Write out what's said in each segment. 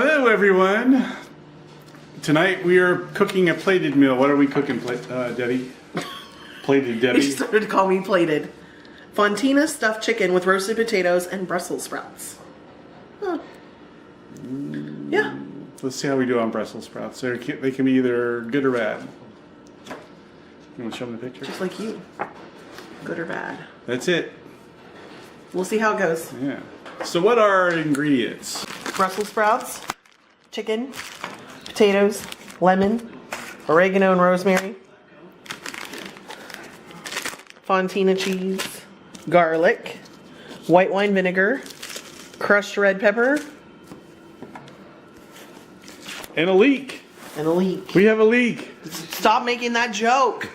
Hello everyone. Tonight we are cooking a plated meal. What are we cooking, Debbie? Plated Debbie? You started to call me plated. Fontina stuffed chicken with roasted potatoes and Brussels sprouts. Huh. Yeah. Let's see how we do on Brussels sprouts. They can be either good or bad. You want to show them the picture? Just like you. Good or bad. That's it. We'll see how it goes. Yeah. So what are our ingredients? Brussels sprouts, chicken, potatoes, lemon, oregano and rosemary, Fontina cheese, garlic, white wine vinegar, crushed red pepper, And a leek. and a leek. We have a leek. Stop making that joke.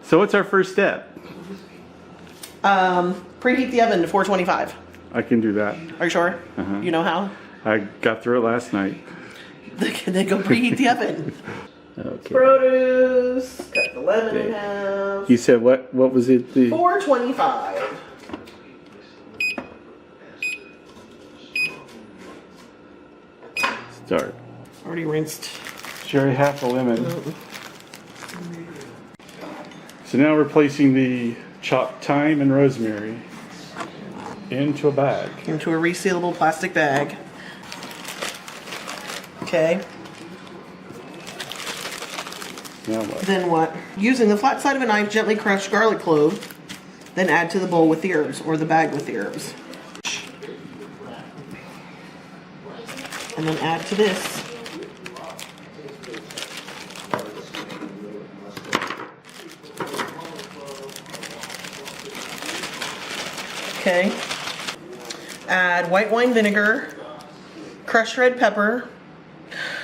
So what's our first step? Preheat the oven to 425. I can do that. Are you sure? Uh-huh. You know how? I got through it last night. Then go preheat the oven. Okay. Produce. Cut the lemon in half. You said what was it? 425. Start. Already rinsed. Sherry, half a lemon. So now we're placing the chopped thyme and rosemary into a bag. Into a resealable plastic bag. Okay. Now what? Then what? Using the flat side of a knife, gently crush garlic clove. Then add to the bowl with the herbs, or the bag with the herbs. And then add to this. Okay. Add white wine vinegar, crushed red pepper,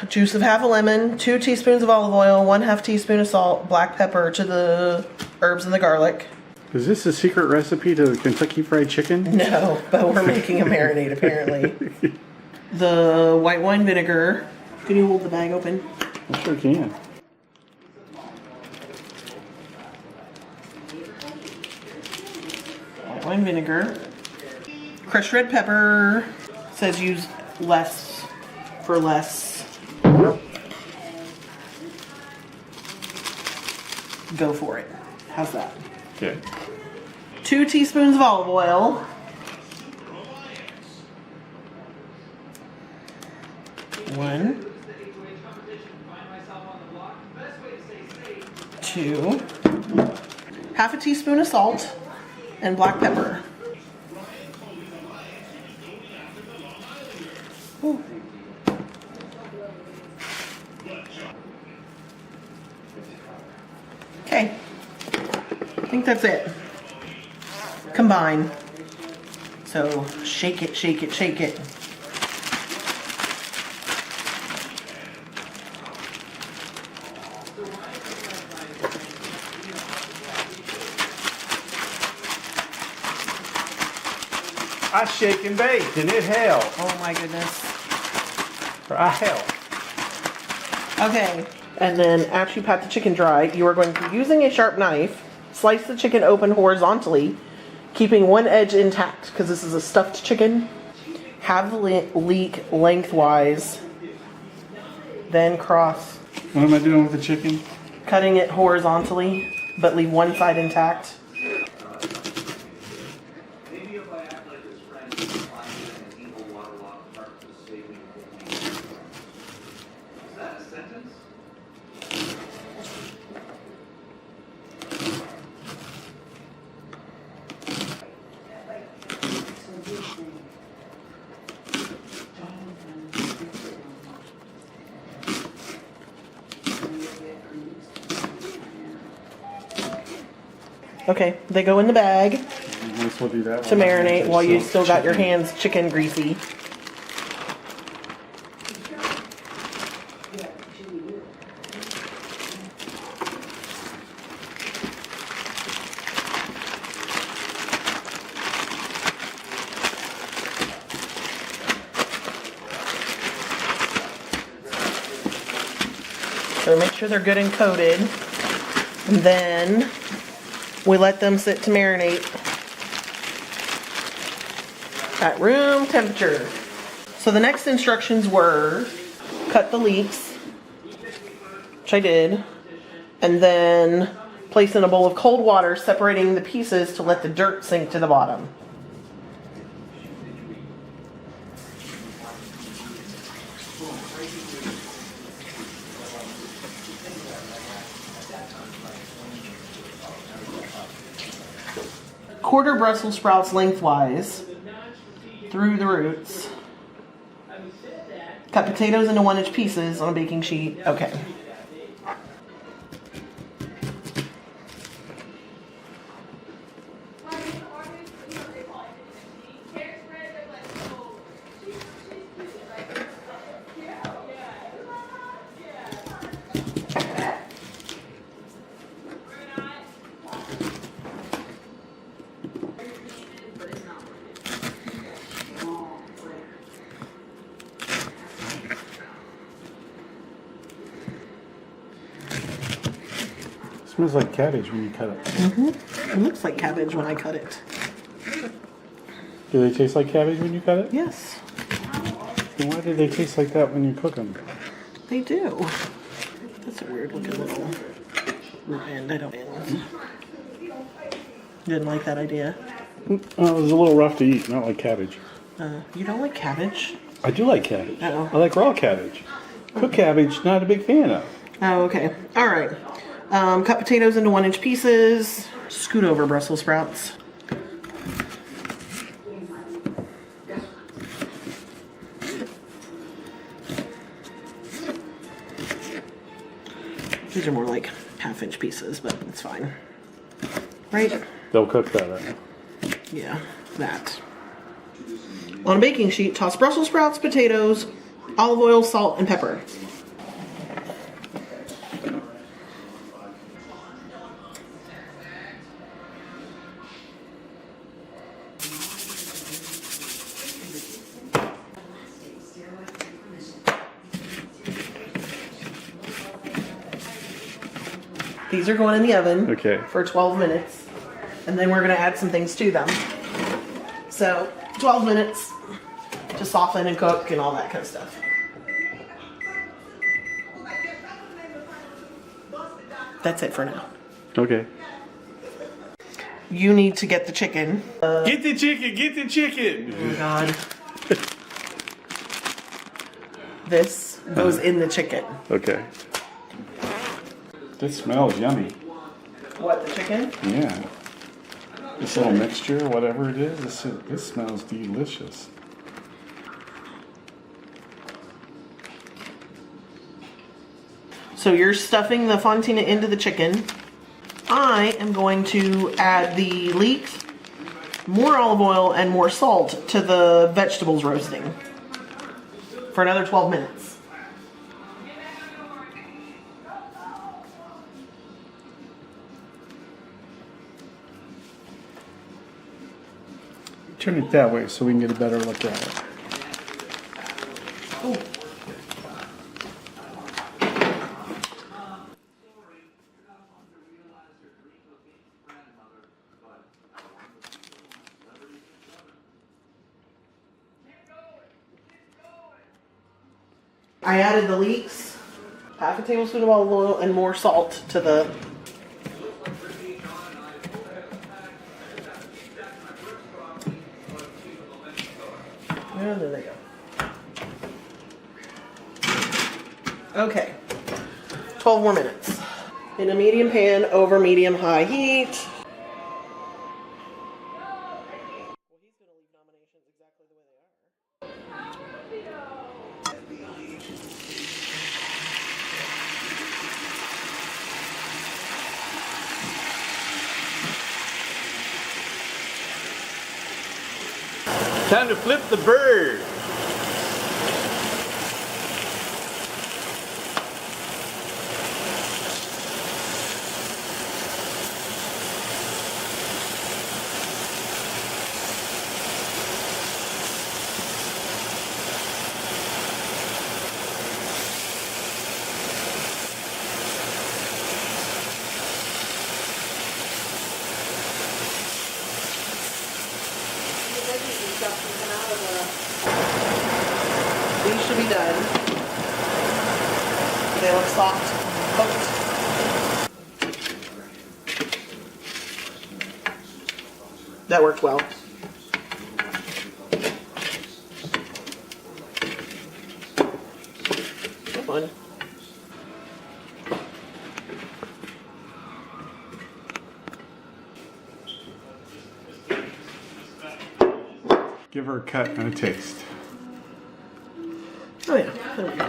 juice of half a lemon, 2 teaspoons of olive oil, 1/2 teaspoon of salt, black pepper to the herbs and the garlic. Is this a secret recipe to Kentucky Fried Chicken? No, but we're making a marinade apparently. The white wine vinegar. Can you hold the bag open? I sure can. White wine vinegar. Crushed red pepper. Says use less for less. Go for it. How's that? Okay. 2 teaspoons of olive oil. 1, 2, 1/2 teaspoon of salt and black pepper. Ooh. Okay, I think that's it. Combine. So shake it, shake it, shake it. I shake and bake and it helps. Oh my goodness. I help. Okay, and then after you pat the chicken dry, you are going to, using a sharp knife, slice the chicken open horizontally, keeping one edge intact, because this is a stuffed chicken. Have the leek lengthwise, then cross. What am I doing with the chicken? Cutting it horizontally, but leave one side intact. Okay, they go in the bag Might as well do that to one. marinate while you So still got your chicken. hands chicken greasy. So make sure they're good and coated. And then we let them sit to marinate at room temperature. So the next instructions were cut the leeks, which I did, and then place in a bowl of cold water, separating the pieces to let the dirt sink to the bottom. Quarter Brussels sprouts lengthwise through the roots. Cut potatoes into 1-inch pieces on a baking sheet. Okay. Smells like cabbage when you cut it. It looks like cabbage when I cut it. Do they taste like cabbage when you cut it? Yes, Then why do they taste like that when you cook them? they do. That's a weird looking little root end. I don't. Didn't like that idea. Oh, it was a little rough to eat, not like cabbage. You don't like cabbage? I do like cabbage. Uh-oh. I like raw cabbage. Cooked cabbage, not a big fan of. Oh, okay. All right. Cut potatoes into 1-inch pieces. Scoot over Brussels sprouts. These are more like 1/2-inch pieces, but it's fine. Right? They'll cook better. Yeah, that. On a baking sheet, toss Brussels sprouts, potatoes, olive oil, salt, and pepper. These are going in the oven Okay. for 12 minutes, and then we're going to add some things to them. So 12 minutes to soften and cook and all that kind of stuff. That's it for now. Okay. You need to get the chicken. Get the chicken! Get the chicken! Oh God. This goes in the chicken. Okay. This smells yummy. What, the chicken? Yeah. This little mixture, whatever it is, this smells delicious. So you're stuffing the Fontina into the chicken. I am going to add the leeks, more olive oil, and more salt to the vegetables roasting for another 12 minutes. Turn it that way so we can get a better look at it. Ooh. I added the leeks, 1/2 tablespoon of olive oil, and more salt to the and there they go. Okay, 12 more minutes. In a medium pan over medium-high heat. Time to flip the bird. These should be done. They look soft, cooked. That worked well. Fun. Give her a cut and a taste. Oh yeah, there we go.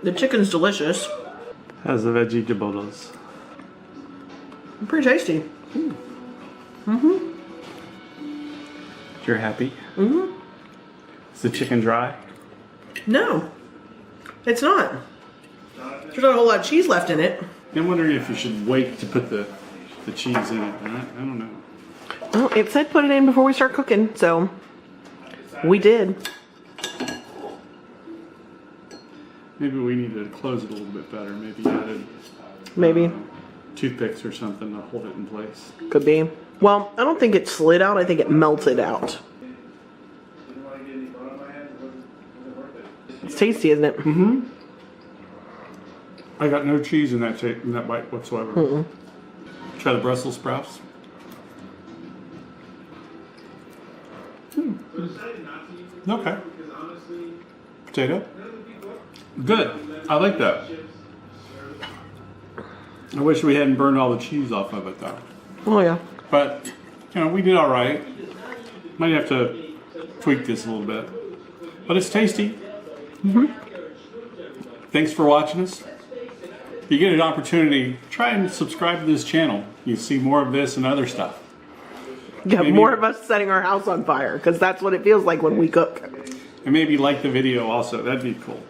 The chicken's delicious. How's the vegetables? Pretty tasty. You're happy? Mm-hmm. Is the chicken dry? No, it's not. There's not a whole lot of cheese left in it. I'm wondering if you should wait to put the cheese in it. I don't know. Well, it said put it in before we start cooking, so we did. Maybe we need to close it a little bit better. Maybe added Maybe. Toothpicks or something to hold it in place. Could be. Well, I don't think it slid out. I think it melted out. It's tasty, isn't it? Mm-hmm. I got no cheese in that bite whatsoever. Mm-mm. Try the Brussels sprouts. Okay. Potato. Good. I like that. I wish we hadn't burned all the cheese off of it though. Oh yeah. But, we did all right. Might have to tweak this a little bit. But it's tasty. Mm-hmm. Thanks for watching us. If you get an opportunity, try and subscribe to this channel. You see more of this and other stuff. Yeah, Maybe, more of us setting our house on fire, because that's what it feels like when we cook. And maybe like the video also. That'd be cool.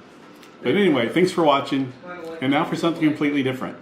But anyway, thanks for watching. And now for something completely different.